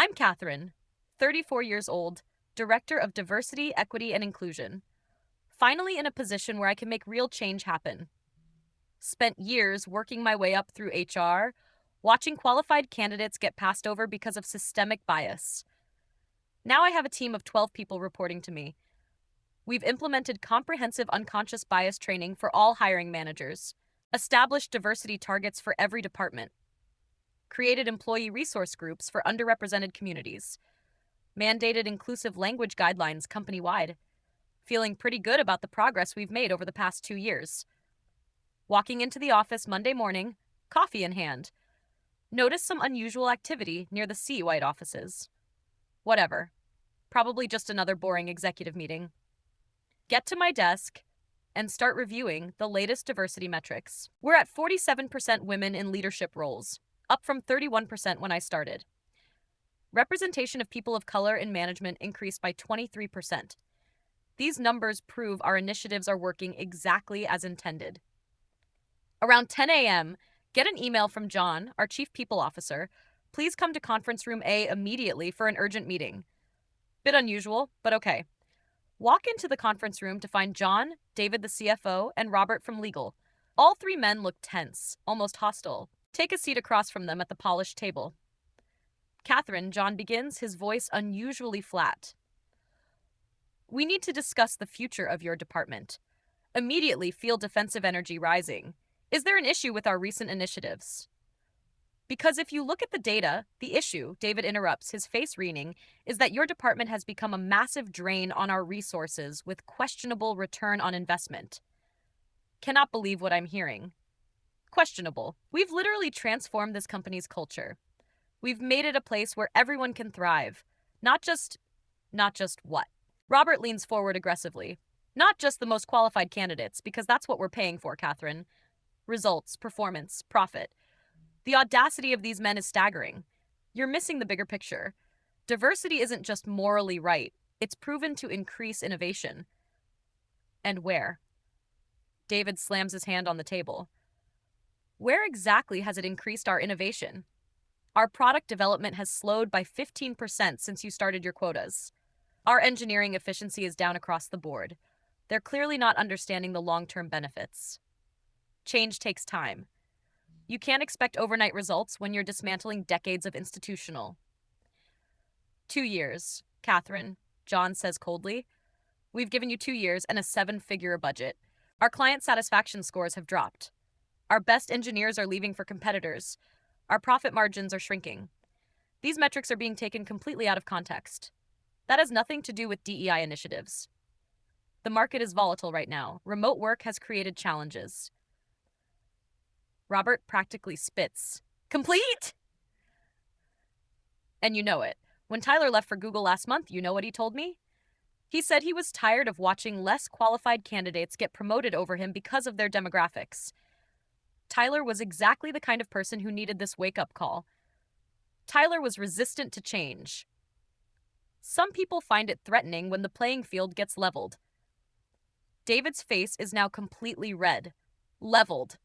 I'm Catherine, 34 years old, Director of Diversity, Equity, and Inclusion. Finally in a position where I can make real change happen. Spent years working my way up through HR, watching qualified candidates get passed over because of systemic bias. Now I have a team of 12 people reporting to me. We've implemented comprehensive unconscious bias training for all hiring managers, established diversity targets for every department, created employee resource groups for underrepresented communities, mandated inclusive language guidelines company-wide. Feeling pretty good about the progress we've made over the past 2 years. Walking into the office Monday morning, coffee in hand. Notice some unusual activity near the C-White offices. Whatever. Probably just another boring executive meeting. Get to my desk and start reviewing the latest diversity metrics. We're at 47% women in leadership roles, up from 31% when I started. Representation of people of color in management increased by 23%. These numbers prove our initiatives are working exactly as intended. Around 10 a.m., get an email from John, our Chief People Officer. Please come to Conference Room A immediately for an urgent meeting. Bit unusual, but okay. Walk into the conference room to find John, David the CFO, and Robert from legal. All three men look tense, almost hostile. Take a seat across from them at the polished table. Catherine, John begins, his voice unusually flat. We need to discuss the future of your department. Immediately feel defensive energy rising. Is there an issue with our recent initiatives? Because if you look at the data, the issue, David interrupts, his face wreathing, is that your department has become a massive drain on our resources with questionable return on investment. Cannot believe what I'm hearing. Questionable. We've literally transformed this company's culture. We've made it a place where everyone can thrive. Not just what? Robert leans forward aggressively. Not just the most qualified candidates, because that's what we're paying for, Catherine. Results, performance, profit. The audacity of these men is staggering. You're missing the bigger picture. Diversity isn't just morally right. It's proven to increase innovation. And where? David slams his hand on the table. Where exactly has it increased our innovation? Our product development has slowed by 15% since you started your quotas. Our engineering efficiency is down across the board. They're clearly not understanding the long-term benefits. Change takes time. You can't expect overnight results when you're dismantling decades of institutional. 2 years, Catherine, John says coldly. We've given you 2 years and a 7-figure budget. Our client satisfaction scores have dropped. Our best engineers are leaving for competitors. Our profit margins are shrinking. These metrics are being taken completely out of context. That has nothing to do with DEI initiatives. The market is volatile right now. Remote work has created challenges. Robert practically spits. Complete? And you know it. When Tyler left for Google last month, you know what he told me? He said he was tired of watching less qualified candidates get promoted over him because of their demographics. Tyler was exactly the kind of person who needed this wake-up call. Tyler was resistant to change. Some people find it threatening when the playing field gets leveled. David's face is now completely red. Leveled.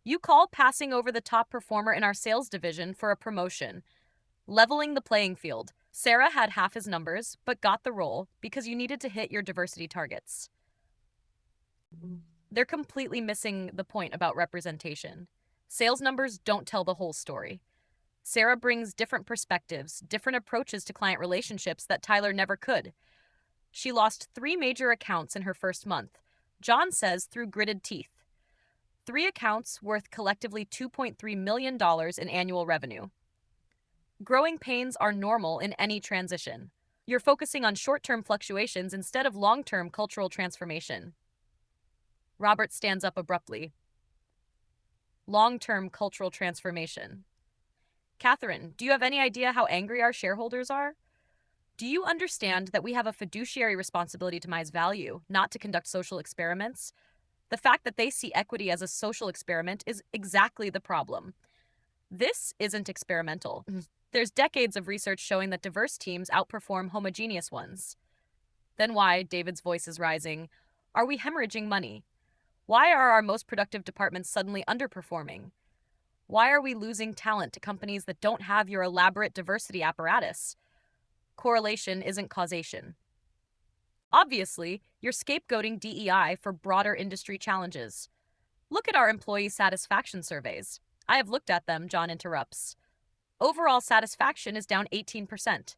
You call passing over the top performer in our sales division for a promotion. Leveling the playing field. Sarah had half his numbers, but got the role because you needed to hit your diversity targets. They're completely missing the point about representation. Sales numbers don't tell the whole story. Sarah brings different perspectives, different approaches to client relationships that Tyler never could. She lost 3 major accounts in her first month. John says through gritted teeth. 3 accounts worth collectively $2.3 million in annual revenue. Growing pains are normal in any transition. You're focusing on short-term fluctuations instead of long-term cultural transformation. Robert stands up abruptly. Long-term cultural transformation. Catherine, do you have any idea how angry our shareholders are? Do you understand that we have a fiduciary responsibility to maximize value, not to conduct social experiments? The fact that they see equity as a social experiment is exactly the problem. This isn't experimental. There's decades of research showing that diverse teams outperform homogeneous ones. Then why, David's voice is rising, are we hemorrhaging money? Why are our most productive departments suddenly underperforming? Why are we losing talent to companies that don't have your elaborate diversity apparatus? Correlation isn't causation. Obviously, you're scapegoating DEI for broader industry challenges. Look at our employee satisfaction surveys. I have looked at them, John interrupts. Overall satisfaction is down 18%.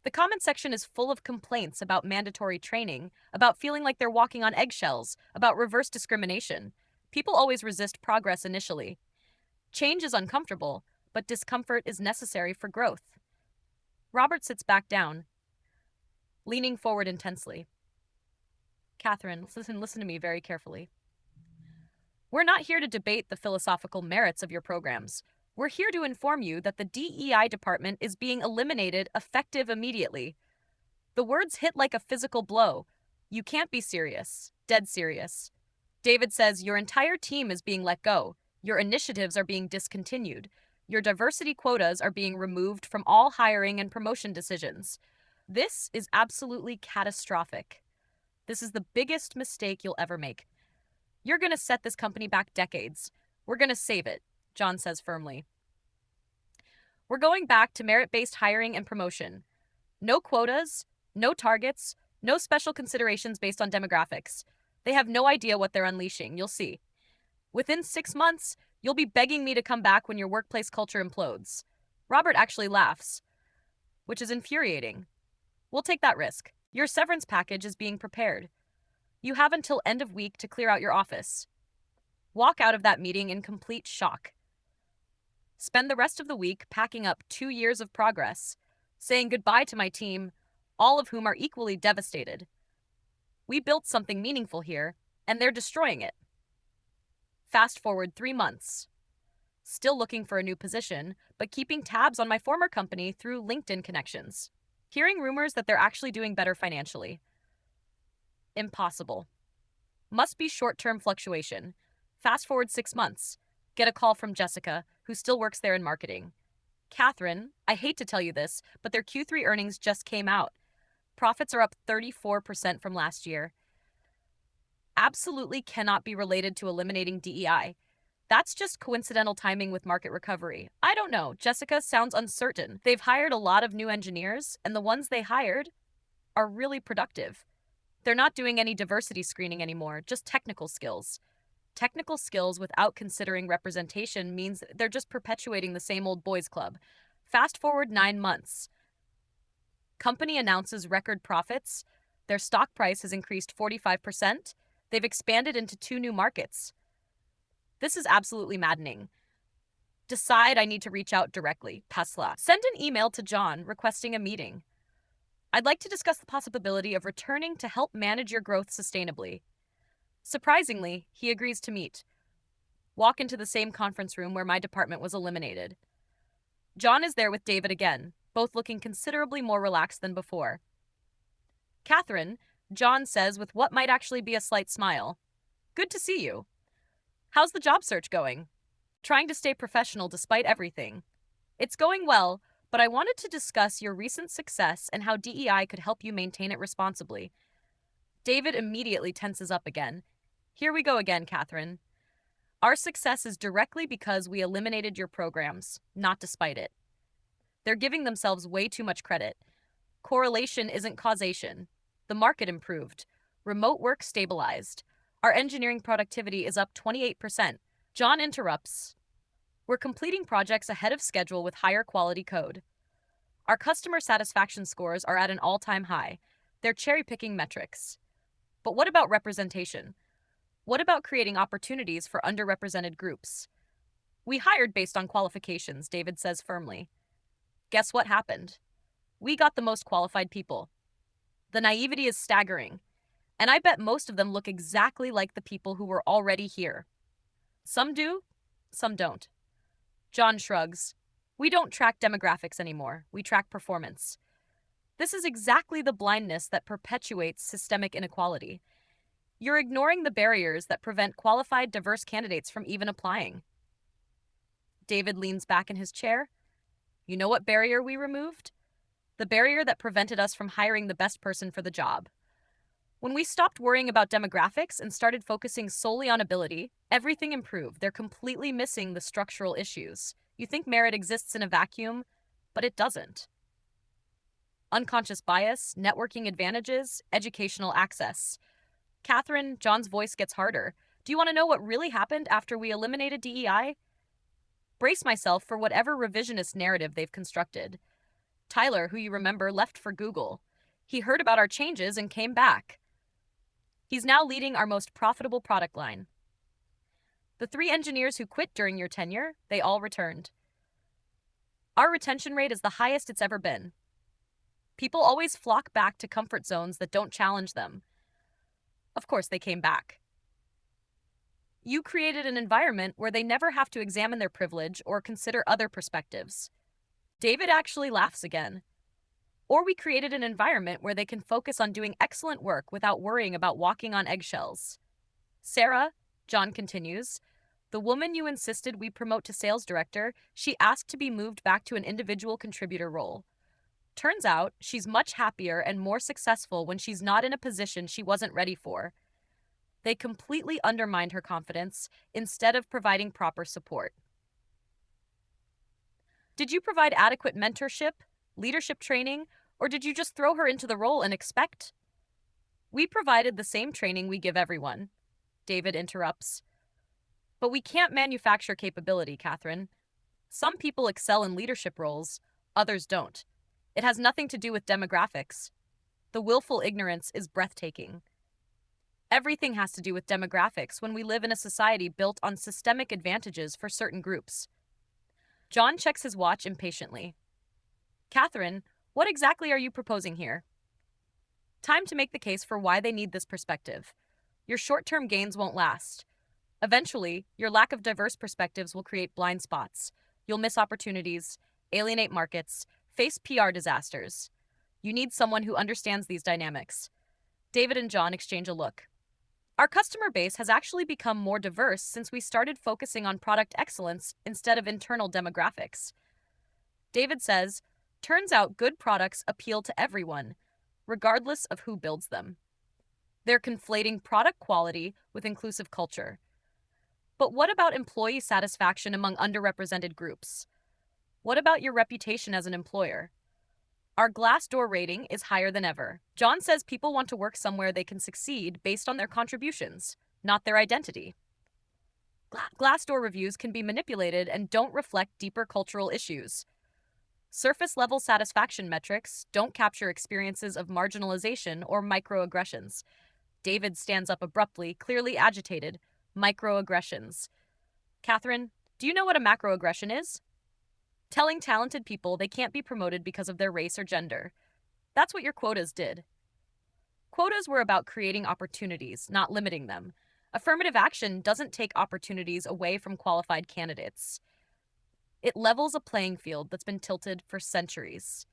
The comment section is full of complaints about mandatory training, about feeling like they're walking on eggshells, about reverse discrimination. People always resist progress initially. Change is uncomfortable, but discomfort is necessary for growth. Robert sits back down, leaning forward intensely. Catherine, listen to me very carefully. We're not here to debate the philosophical merits of your programs. We're here to inform you that the DEI department is being eliminated effective immediately. The words hit like a physical blow. You can't be serious. Dead serious. David says your entire team is being let go. Your initiatives are being discontinued. Your diversity quotas are being removed from all hiring and promotion decisions. This is absolutely catastrophic. This is the biggest mistake you'll ever make. You're going to set this company back decades. We're going to save it, John says firmly. We're going back to merit-based hiring and promotion. No quotas, no targets, no special considerations based on demographics. They have no idea what they're unleashing, you'll see. Within 6 months, you'll be begging me to come back when your workplace culture implodes. Robert actually laughs, which is infuriating. We'll take that risk. Your severance package is being prepared. You have until end of week to clear out your office. Walk out of that meeting in complete shock. Spend the rest of the week packing up 2 years of progress, saying goodbye to my team, all of whom are equally devastated. We built something meaningful here, and they're destroying it. Fast forward 3 months. Still looking for a new position, but keeping tabs on my former company through LinkedIn connections. Hearing rumors that they're actually doing better financially. Impossible. Must be short-term fluctuation. Fast forward 6 months. Get a call from Jessica, who still works there in marketing. Catherine, I hate to tell you this, but their Q3 earnings just came out. Profits are up 34% from last year. Absolutely cannot be related to eliminating DEI. That's just coincidental timing with market recovery. I don't know. Jessica sounds uncertain. They've hired a lot of new engineers, and the ones they hired are really productive. They're not doing any diversity screening anymore, just technical skills. Technical skills without considering representation means they're just perpetuating the same old boys club. Fast forward 9 months. Company announces record profits. Their stock price has increased 45%. They've expanded into 2 new markets. This is absolutely maddening. Decide I need to reach out directly. Pasla. Send an email to John requesting a meeting. I'd like to discuss the possibility of returning to help manage your growth sustainably. Surprisingly, he agrees to meet. Walk into the same conference room where my department was eliminated. John is there with David again, both looking considerably more relaxed than before. Catherine, John says with what might actually be a slight smile. Good to see you. How's the job search going? Trying to stay professional despite everything. It's going well, but I wanted to discuss your recent success and how DEI could help you maintain it responsibly. David immediately tenses up again. Here we go again, Catherine. Our success is directly because we eliminated your programs, not despite it. They're giving themselves way too much credit. Correlation isn't causation. The market improved. Remote work stabilized. Our engineering productivity is up 28%. John interrupts. We're completing projects ahead of schedule with higher quality code. Our customer satisfaction scores are at an all-time high. They're cherry-picking metrics. But what about representation? What about creating opportunities for underrepresented groups? We hired based on qualifications, David says firmly. Guess what happened? We got the most qualified people. The naivety is staggering, and I bet most of them look exactly like the people who were already here. Some do, some don't. John shrugs. We don't track demographics anymore. We track performance. This is exactly the blindness that perpetuates systemic inequality. You're ignoring the barriers that prevent qualified, diverse candidates from even applying. David leans back in his chair. You know what barrier we removed? The barrier that prevented us from hiring the best person for the job. When we stopped worrying about demographics and started focusing solely on ability, everything improved. They're completely missing the structural issues. You think merit exists in a vacuum, but it doesn't. Unconscious bias, networking advantages, educational access. Catherine, John's voice gets harder. Do you want to know what really happened after we eliminated DEI? Brace myself for whatever revisionist narrative they've constructed. Tyler, who you remember, left for Google. He heard about our changes and came back. He's now leading our most profitable product line. The 3 engineers who quit during your tenure, they all returned. Our retention rate is the highest it's ever been. People always flock back to comfort zones that don't challenge them. Of course, they came back. You created an environment where they never have to examine their privilege or consider other perspectives. David actually laughs again. Or we created an environment where they can focus on doing excellent work without worrying about walking on eggshells. Sarah, John continues, the woman you insisted we promote to sales director, she asked to be moved back to an individual contributor role. Turns out, she's much happier and more successful when she's not in a position she wasn't ready for. They completely undermined her confidence instead of providing proper support. Did you provide adequate mentorship, leadership training, or did you just throw her into the role and expect? We provided the same training we give everyone, David interrupts. But we can't manufacture capability, Catherine. Some people excel in leadership roles, others don't. It has nothing to do with demographics. The willful ignorance is breathtaking. Everything has to do with demographics when we live in a society built on systemic advantages for certain groups. John checks his watch impatiently. Catherine, what exactly are you proposing here? Time to make the case for why they need this perspective. Your short-term gains won't last. Eventually, your lack of diverse perspectives will create blind spots. You'll miss opportunities, alienate markets, face PR disasters. You need someone who understands these dynamics. David and John exchange a look. Our customer base has actually become more diverse since we started focusing on product excellence instead of internal demographics. David says, turns out good products appeal to everyone, regardless of who builds them. They're conflating product quality with inclusive culture. But what about employee satisfaction among underrepresented groups? What about your reputation as an employer? Our Glassdoor rating is higher than ever. John says people want to work somewhere they can succeed based on their contributions, not their identity. Glassdoor reviews can be manipulated and don't reflect deeper cultural issues. Surface-level satisfaction metrics don't capture experiences of marginalization or microaggressions. David stands up abruptly, clearly agitated. Microaggressions. Catherine, do you know what a macroaggression is? Telling talented people they can't be promoted because of their race or gender. That's what your quotas did. Quotas were about creating opportunities, not limiting them. Affirmative action doesn't take opportunities away from qualified candidates. It levels a playing field that's been tilted for centuries.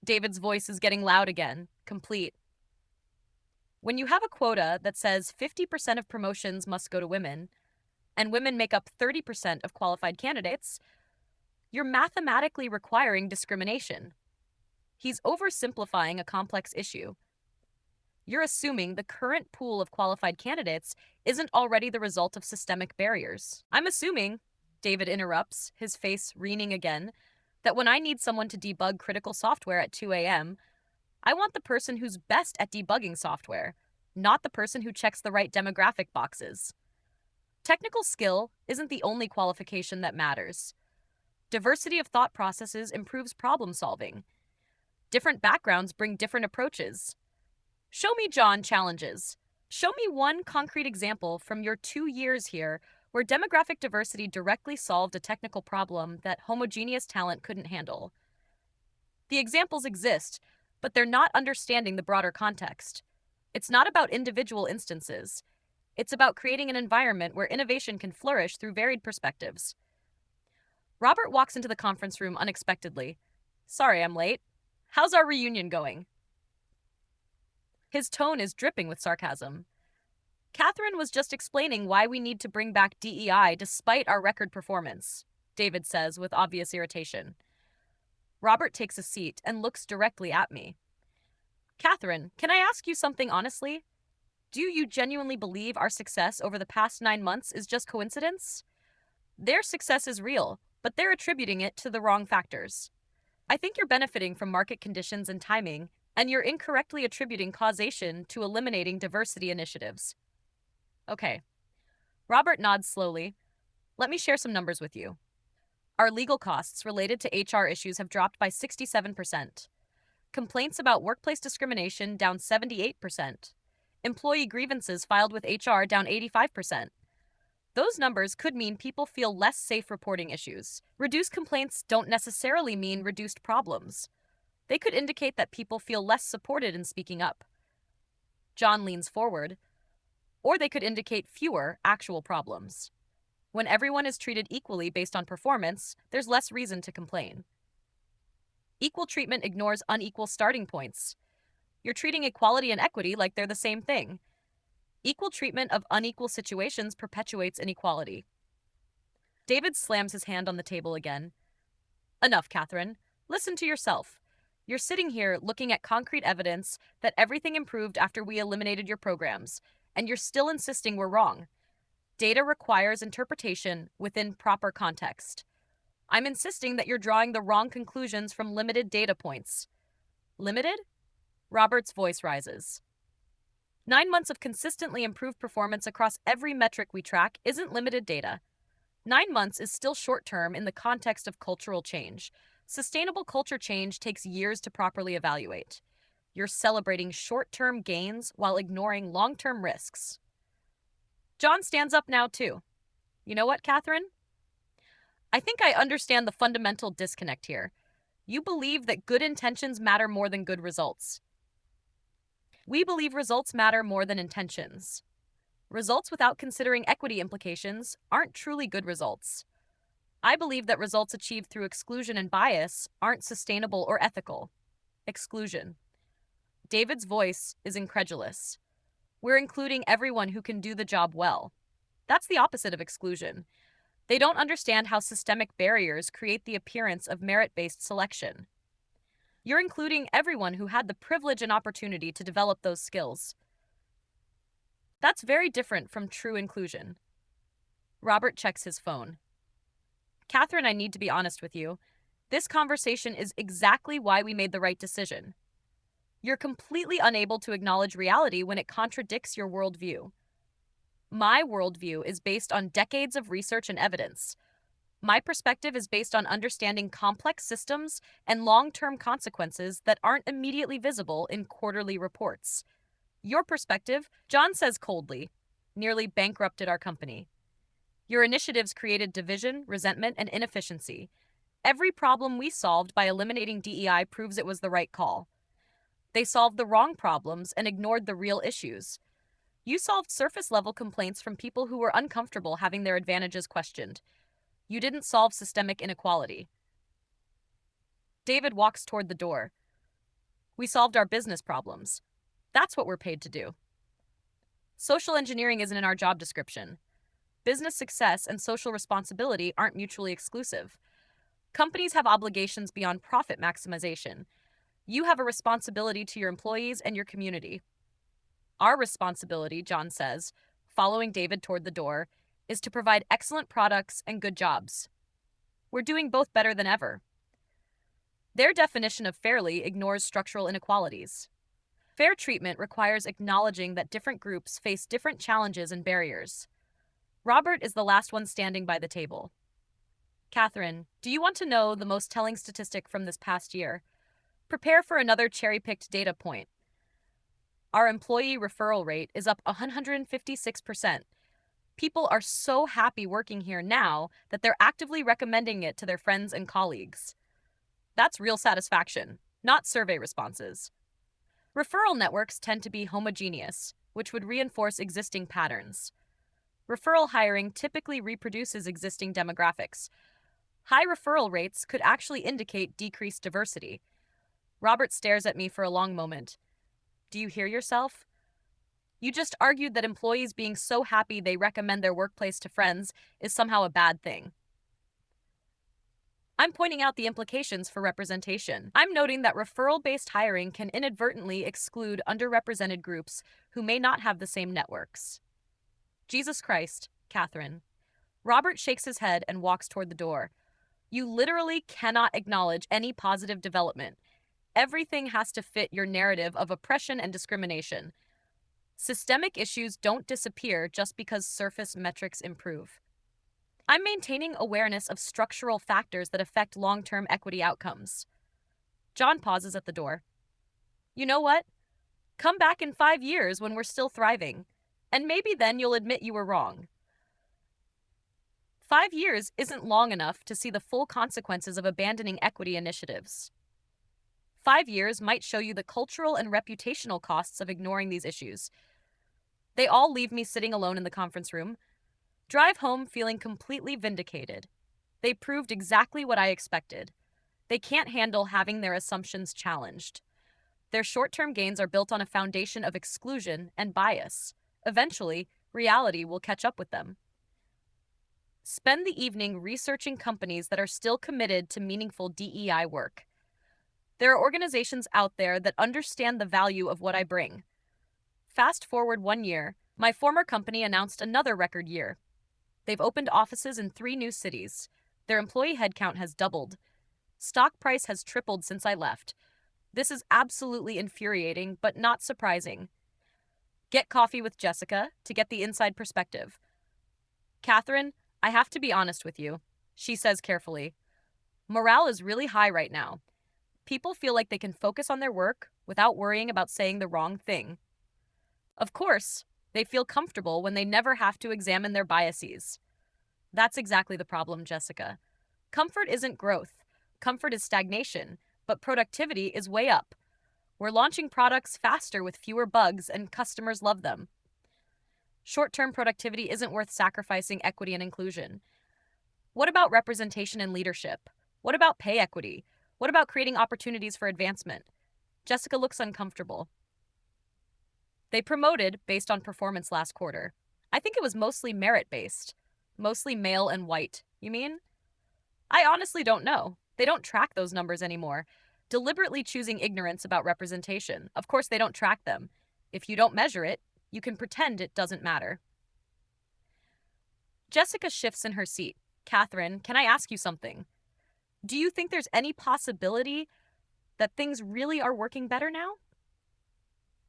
David's voice is getting loud again, complete. When you have a quota that says 50% of promotions must go to women, and women make up 30% of qualified candidates, you're mathematically requiring discrimination. He's oversimplifying a complex issue. You're assuming the current pool of qualified candidates isn't already the result of systemic barriers. I'm assuming, David interrupts, his face wreathing again, that when I need someone to debug critical software at 2 a.m., I want the person who's best at debugging software, not the person who checks the right demographic boxes. Technical skill isn't the only qualification that matters. Diversity of thought processes improves problem solving. Different backgrounds bring different approaches. Show me, John, challenges. Show me one concrete example from your 2 years here where demographic diversity directly solved a technical problem that homogeneous talent couldn't handle. The examples exist, but they're not understanding the broader context. It's not about individual instances. It's about creating an environment where innovation can flourish through varied perspectives. Robert walks into the conference room unexpectedly. Sorry, I'm late. How's our reunion going? His tone is dripping with sarcasm. Catherine was just explaining why we need to bring back DEI despite our record performance, David says with obvious irritation. Robert takes a seat and looks directly at me. Catherine, can I ask you something honestly? Do you genuinely believe our success over the past 9 months is just coincidence? Their success is real, but they're attributing it to the wrong factors. I think you're benefiting from market conditions and timing, and you're incorrectly attributing causation to eliminating diversity initiatives. Okay. Robert nods slowly. Let me share some numbers with you. Our legal costs related to HR issues have dropped by 67%. Complaints about workplace discrimination down 78%. Employee grievances filed with HR down 85%. Those numbers could mean people feel less safe reporting issues. Reduced complaints don't necessarily mean reduced problems. They could indicate that people feel less supported in speaking up. John leans forward. Or they could indicate fewer actual problems. When everyone is treated equally based on performance, there's less reason to complain. Equal treatment ignores unequal starting points. You're treating equality and equity like they're the same thing. Equal treatment of unequal situations perpetuates inequality. David slams his hand on the table again. Enough, Catherine. Listen to yourself. You're sitting here looking at concrete evidence that everything improved after we eliminated your programs, and you're still insisting we're wrong. Data requires interpretation within proper context. I'm insisting that you're drawing the wrong conclusions from limited data points. Limited? Robert's voice rises. 9 months of consistently improved performance across every metric we track isn't limited data. 9 months is still short-term in the context of cultural change. Sustainable culture change takes years to properly evaluate. You're celebrating short-term gains while ignoring long-term risks. John stands up now, too. You know what, Catherine? I think I understand the fundamental disconnect here. You believe that good intentions matter more than good results. We believe results matter more than intentions. Results without considering equity implications aren't truly good results. I believe that results achieved through exclusion and bias aren't sustainable or ethical. Exclusion. David's voice is incredulous. We're including everyone who can do the job well. That's the opposite of exclusion. They don't understand how systemic barriers create the appearance of merit-based selection. You're including everyone who had the privilege and opportunity to develop those skills. That's very different from true inclusion. Robert checks his phone. Catherine, I need to be honest with you. This conversation is exactly why we made the right decision. You're completely unable to acknowledge reality when it contradicts your worldview. My worldview is based on decades of research and evidence. My perspective is based on understanding complex systems and long-term consequences that aren't immediately visible in quarterly reports. Your perspective, John says coldly, nearly bankrupted our company. Your initiatives created division, resentment, and inefficiency. Every problem we solved by eliminating DEI proves it was the right call. They solved the wrong problems and ignored the real issues. You solved surface-level complaints from people who were uncomfortable having their advantages questioned. You didn't solve systemic inequality. David walks toward the door. We solved our business problems. That's what we're paid to do. Social engineering isn't in our job description. Business success and social responsibility aren't mutually exclusive. Companies have obligations beyond profit maximization. You have a responsibility to your employees and your community. Our responsibility, John says, following David toward the door, is to provide excellent products and good jobs. We're doing both better than ever. Their definition of fairly ignores structural inequalities. Fair treatment requires acknowledging that different groups face different challenges and barriers. Robert is the last one standing by the table. Catherine, do you want to know the most telling statistic from this past year? Prepare for another cherry-picked data point. Our employee referral rate is up 156%. People are so happy working here now that they're actively recommending it to their friends and colleagues. That's real satisfaction, not survey responses. Referral networks tend to be homogeneous, which would reinforce existing patterns. Referral hiring typically reproduces existing demographics. High referral rates could actually indicate decreased diversity. Robert stares at me for a long moment. Do you hear yourself? You just argued that employees being so happy they recommend their workplace to friends is somehow a bad thing. I'm pointing out the implications for representation. I'm noting that referral-based hiring can inadvertently exclude underrepresented groups who may not have the same networks. Jesus Christ, Catherine. Robert shakes his head and walks toward the door. You literally cannot acknowledge any positive development. Everything has to fit your narrative of oppression and discrimination. Systemic issues don't disappear just because surface metrics improve. I'm maintaining awareness of structural factors that affect long-term equity outcomes. John pauses at the door. You know what? Come back in 5 years when we're still thriving, and maybe then you'll admit you were wrong. 5 years isn't long enough to see the full consequences of abandoning equity initiatives. 5 years might show you the cultural and reputational costs of ignoring these issues. They all leave me sitting alone in the conference room. Drive home feeling completely vindicated. They proved exactly what I expected. They can't handle having their assumptions challenged. Their short-term gains are built on a foundation of exclusion and bias. Eventually, reality will catch up with them. Spend the evening researching companies that are still committed to meaningful DEI work. There are organizations out there that understand the value of what I bring. Fast forward 1 year, my former company announced another record year. They've opened offices in 3 new cities. Their employee headcount has doubled. Stock price has tripled since I left. This is absolutely infuriating, but not surprising. Get coffee with Jessica to get the inside perspective. Catherine, I have to be honest with you, she says carefully. Morale is really high right now. People feel like they can focus on their work without worrying about saying the wrong thing. Of course, they feel comfortable when they never have to examine their biases. That's exactly the problem, Jessica. Comfort isn't growth. Comfort is stagnation, but productivity is way up. We're launching products faster with fewer bugs, and customers love them. Short-term productivity isn't worth sacrificing equity and inclusion. What about representation and leadership? What about pay equity? What about creating opportunities for advancement? Jessica looks uncomfortable. They promoted based on performance last quarter. I think it was mostly merit-based. Mostly male and white, you mean? I honestly don't know. They don't track those numbers anymore. Deliberately choosing ignorance about representation. Of course, they don't track them. If you don't measure it, you can pretend it doesn't matter. Jessica shifts in her seat. Catherine, can I ask you something? Do you think there's any possibility that things really are working better now?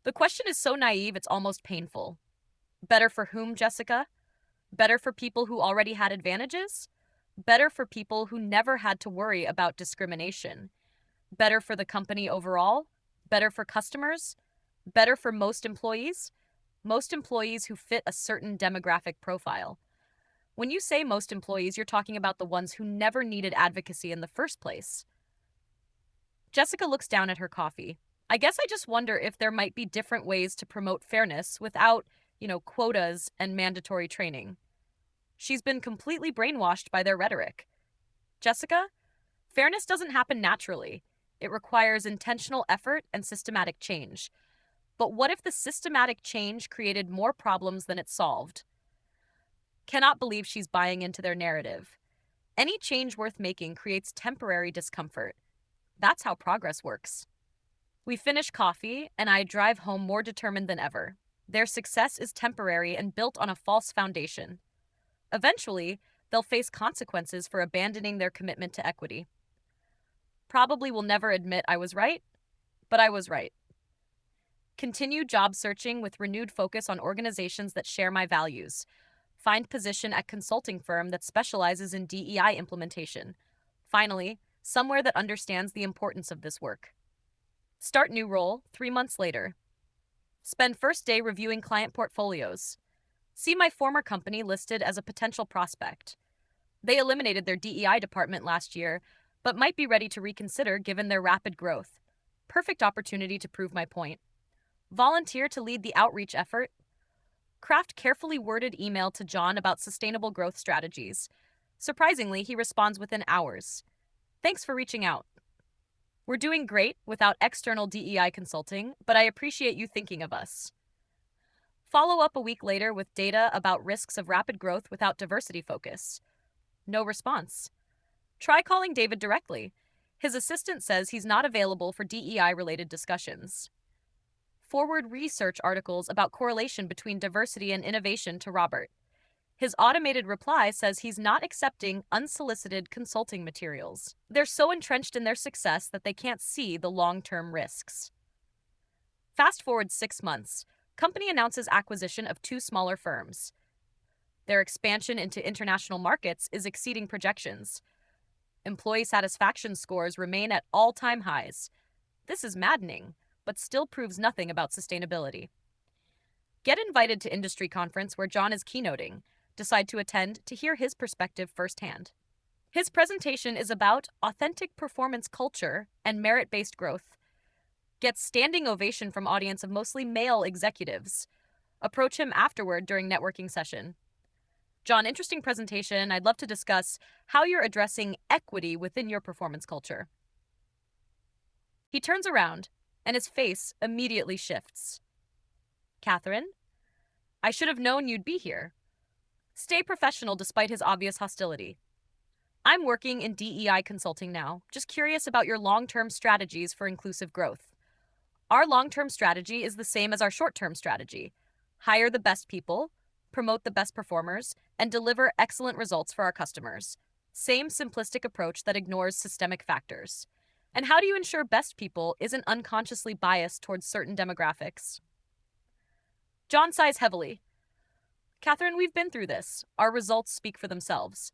The question is so naive, it's almost painful. Better for whom, Jessica? Better for people who already had advantages? Better for people who never had to worry about discrimination? Better for the company overall? Better for customers? Better for most employees? Most employees who fit a certain demographic profile. When you say most employees, you're talking about the ones who never needed advocacy in the first place. Jessica looks down at her coffee. I guess I just wonder if there might be different ways to promote fairness without, quotas and mandatory training. She's been completely brainwashed by their rhetoric. Jessica, fairness doesn't happen naturally. It requires intentional effort and systematic change. But what if the systematic change created more problems than it solved? Cannot believe she's buying into their narrative. Any change worth making creates temporary discomfort. That's how progress works. We finish coffee, and I drive home more determined than ever. Their success is temporary and built on a false foundation. Eventually, they'll face consequences for abandoning their commitment to equity. Probably will never admit I was right, but I was right. Continue job searching with renewed focus on organizations that share my values. Find position at consulting firm that specializes in DEI implementation. Finally, somewhere that understands the importance of this work. Start new role 3 months later. Spend first day reviewing client portfolios. See my former company listed as a potential prospect. They eliminated their DEI department last year, but might be ready to reconsider given their rapid growth. Perfect opportunity to prove my point. Volunteer to lead the outreach effort. Craft carefully worded email to John about sustainable growth strategies. Surprisingly, he responds within hours. Thanks for reaching out. We're doing great without external DEI consulting, but I appreciate you thinking of us. Follow up a week later with data about risks of rapid growth without diversity focus. No response. Try calling David directly. His assistant says he's not available for DEI-related discussions. Forward research articles about correlation between diversity and innovation to Robert. His automated reply says he's not accepting unsolicited consulting materials. They're so entrenched in their success that they can't see the long-term risks. Fast forward 6 months. Company announces acquisition of 2 smaller firms. Their expansion into international markets is exceeding projections. Employee satisfaction scores remain at all-time highs. This is maddening, but still proves nothing about sustainability. Get invited to industry conference where John is keynoting. Decide to attend to hear his perspective firsthand. His presentation is about authentic performance culture and merit-based growth. Get standing ovation from audience of mostly male executives. Approach him afterward during networking session. John, interesting presentation. I'd love to discuss how you're addressing equity within your performance culture. He turns around, and his face immediately shifts. Catherine, I should have known you'd be here. Stay professional despite his obvious hostility. I'm working in DEI consulting now, just curious about your long-term strategies for inclusive growth. Our long-term strategy is the same as our short-term strategy. Hire the best people, promote the best performers, and deliver excellent results for our customers. Same simplistic approach that ignores systemic factors. And how do you ensure best people isn't unconsciously biased towards certain demographics? John sighs heavily. Catherine, we've been through this. Our results speak for themselves.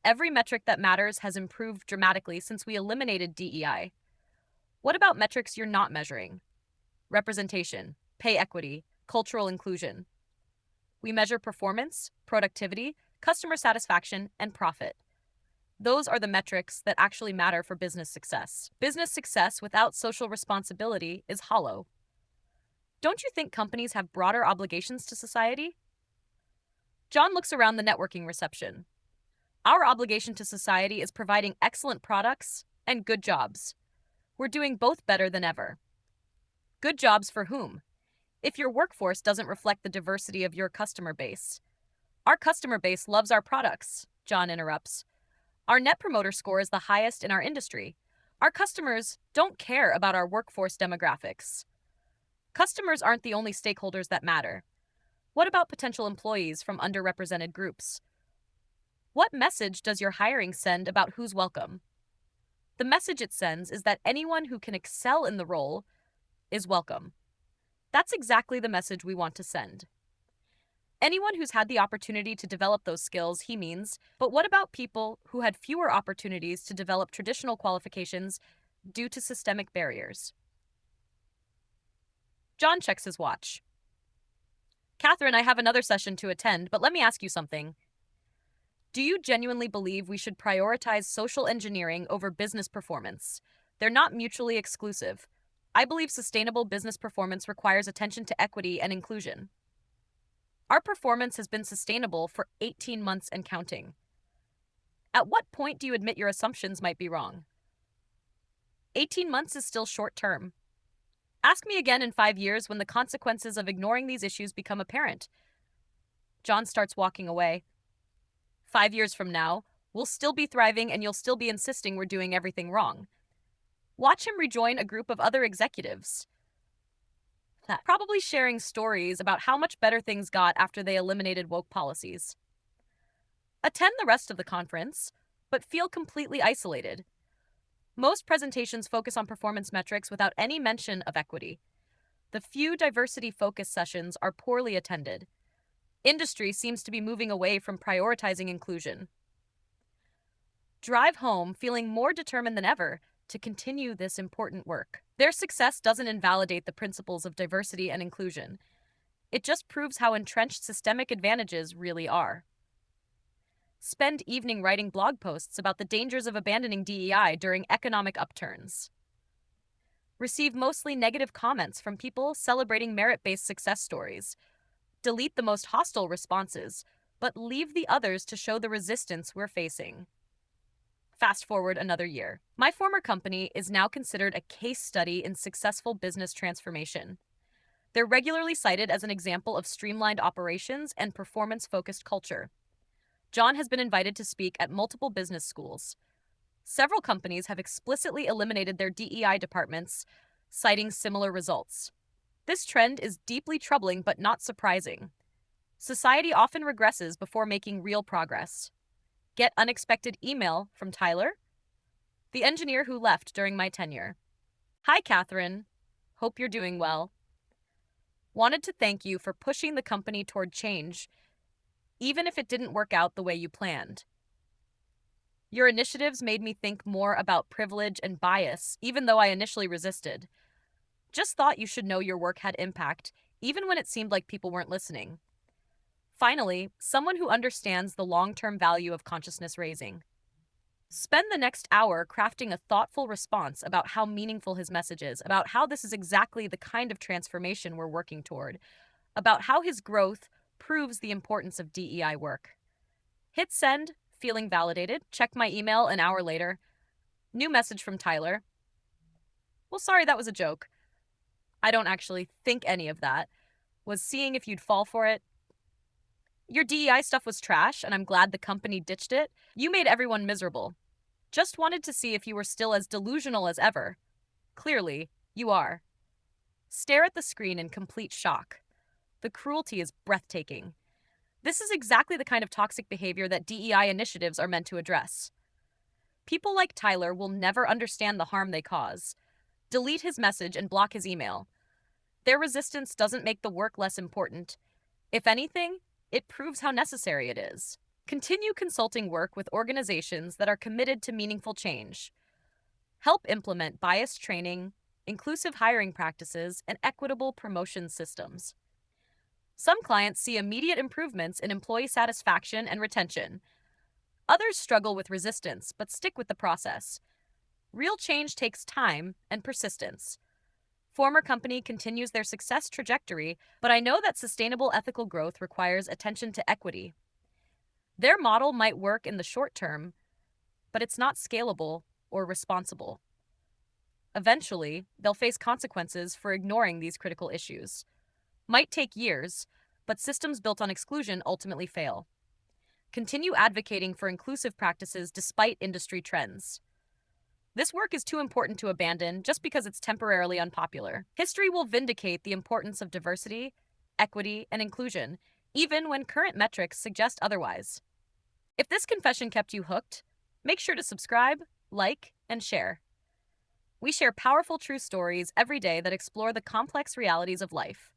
Every metric that matters has improved dramatically since we eliminated DEI. What about metrics you're not measuring? Representation, pay equity, cultural inclusion. We measure performance, productivity, customer satisfaction, and profit. Those are the metrics that actually matter for business success. Business success without social responsibility is hollow. Don't you think companies have broader obligations to society? John looks around the networking reception. Our obligation to society is providing excellent products and good jobs. We're doing both better than ever. Good jobs for whom? If your workforce doesn't reflect the diversity of your customer base. Our customer base loves our products, John interrupts. Our Net Promoter Score is the highest in our industry. Our customers don't care about our workforce demographics. Customers aren't the only stakeholders that matter. What about potential employees from underrepresented groups? What message does your hiring send about who's welcome? The message it sends is that anyone who can excel in the role is welcome. That's exactly the message we want to send. Anyone who's had the opportunity to develop those skills, he means, but what about people who had fewer opportunities to develop traditional qualifications due to systemic barriers? John checks his watch. Catherine, I have another session to attend, but let me ask you something. Do you genuinely believe we should prioritize social engineering over business performance? They're not mutually exclusive. I believe sustainable business performance requires attention to equity and inclusion. Our performance has been sustainable for 18 months and counting. At what point do you admit your assumptions might be wrong? 18 months is still short term. Ask me again in 5 years when the consequences of ignoring these issues become apparent. John starts walking away. 5 years from now, we'll still be thriving and you'll still be insisting we're doing everything wrong. Watch him rejoin a group of other executives, probably sharing stories about how much better things got after they eliminated woke policies. Attend the rest of the conference, but feel completely isolated. Most presentations focus on performance metrics without any mention of equity. The few diversity-focused sessions are poorly attended. Industry seems to be moving away from prioritizing inclusion. Drive home feeling more determined than ever to continue this important work. Their success doesn't invalidate the principles of diversity and inclusion. It just proves how entrenched systemic advantages really are. Spend evening writing blog posts about the dangers of abandoning DEI during economic upturns. Receive mostly negative comments from people celebrating merit-based success stories. Delete the most hostile responses, but leave the others to show the resistance we're facing. Fast forward another year. My former company is now considered a case study in successful business transformation. They're regularly cited as an example of streamlined operations and performance-focused culture. John has been invited to speak at multiple business schools. Several companies have explicitly eliminated their DEI departments, citing similar results. This trend is deeply troubling but not surprising. Society often regresses before making real progress. Get unexpected email from Tyler, the engineer who left during my tenure. Hi, Catherine. Hope you're doing well. Wanted to thank you for pushing the company toward change, even if it didn't work out the way you planned. Your initiatives made me think more about privilege and bias, even though I initially resisted. Just thought you should know your work had impact, even when it seemed like people weren't listening. Finally, someone who understands the long-term value of consciousness raising. Spend the next hour crafting a thoughtful response about how meaningful his message is, about how this is exactly the kind of transformation we're working toward, about how his growth proves the importance of DEI work. Hit send, feeling validated, check my email an hour later. New message from Tyler. Well, sorry, that was a joke. I don't actually think any of that. Was seeing if you'd fall for it. Your DEI stuff was trash, and I'm glad the company ditched it. You made everyone miserable. Just wanted to see if you were still as delusional as ever. Clearly, you are. Stare at the screen in complete shock. The cruelty is breathtaking. This is exactly the kind of toxic behavior that DEI initiatives are meant to address. People like Tyler will never understand the harm they cause. Delete his message and block his email. Their resistance doesn't make the work less important. If anything, it proves how necessary it is. Continue consulting work with organizations that are committed to meaningful change. Help implement bias training, inclusive hiring practices, and equitable promotion systems. Some clients see immediate improvements in employee satisfaction and retention. Others struggle with resistance but stick with the process. Real change takes time and persistence. Former company continues their success trajectory, but I know that sustainable ethical growth requires attention to equity. Their model might work in the short term, but it's not scalable or responsible. Eventually, they'll face consequences for ignoring these critical issues. Might take years, but systems built on exclusion ultimately fail. Continue advocating for inclusive practices despite industry trends. This work is too important to abandon just because it's temporarily unpopular. History will vindicate the importance of diversity, equity, and inclusion, even when current metrics suggest otherwise. If this confession kept you hooked, make sure to subscribe, like, and share. We share powerful true stories every day that explore the complex realities of life.